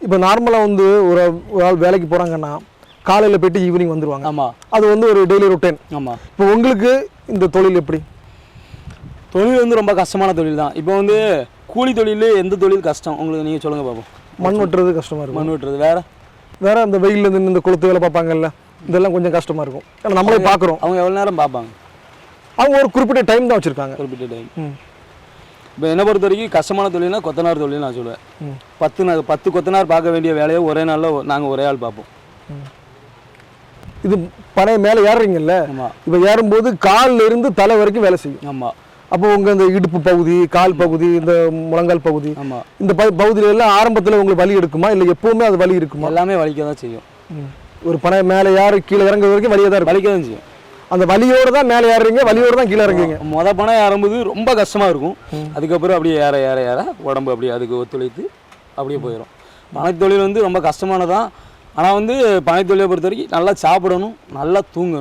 இப்போ நார்மலாக வந்து ஒரு ஒரு ஆள் வேலைக்கு போகிறாங்கன்னா காலையில் போயிட்டு ஈவினிங் வந்துடுவாங்க. ஆமாம், அது வந்து ஒரு டெய்லி ரொட்டீன். ஆமாம். இப்போ உங்களுக்கு இந்த தொழில் எப்படி? தொழில் வந்து ரொம்ப கஷ்டமான தொழில் தான். இப்போ வந்து கூலி தொழில் எந்த தொழில் கஷ்டம் உங்களுக்கு நீங்கள் சொல்லுங்கள் பார்ப்போம். மண் வெட்டுறது கஷ்டமாக இருக்கும். மண் வெட்டுறது வேறு அந்த வெயிலில் நின்று இந்த கொளுத்து வேலை பார்ப்பாங்கல்ல, இதெல்லாம் கொஞ்சம் கஷ்டமாக இருக்கும். ஏன்னா நம்மளே பார்க்குறோம். அவங்க எவ்வளோ நேரம் பார்ப்பாங்க? அவங்க ஒரு குறிப்பிட்ட டைம் தான் வச்சுருக்காங்க. குறிப்பிட்ட டைம். இப்போ என்னை பொறுத்த வரைக்கும் கஷ்டமான தொழில்னா கொத்தனார் தொழில் நான் சொல்லுவேன். 10 கொத்தனார் பார்க்க வேண்டிய வேலையை ஒரே நாளில் நாங்கள் ஒரே ஆள் பார்ப்போம். இது பனையை மேலே ஏறுறீங்கல்ல, இப்போ ஏறும்போது காலில் இருந்து தலை வரைக்கும் வேலை செய்யும். ஆமாம். அப்போ உங்கள் இந்த இடுப்பு பகுதி, கால் பகுதி, இந்த முழங்கால் பகுதி, ஆமாம், இந்த பகுதியில எல்லாம் ஆரம்பத்தில் உங்களுக்கு வலி எடுக்குமா இல்லை எப்பவுமே அது வலி இருக்குமா? எல்லாமே வலிக்க தான் செய்யும். ஒரு பனை மேலே ஏறி கீழே இறங்குற வரைக்கும் வலியாக தான் வலிக்க தான் செய்யும். அந்த வலியோடு தான் மேலே ஏறுறீங்க, வலியோடு தான் கீழே இறங்குறீங்க. பனை ஏறும்போது ரொம்ப கஷ்டமாக இருக்கும். அதுக்கப்புறம் அப்படியே ஏற ஏற ஏற உடம்பு அப்படியே அதுக்கு ஒத்துழைத்து அப்படியே போயிடும். பனைத்தொழில் வந்து ரொம்ப கஷ்டமானதான். ஆனால் வந்து பனைத்தொழிலை பொறுத்த வரைக்கும் நல்லா சாப்பிடணும், நல்லா தூங்கணும்.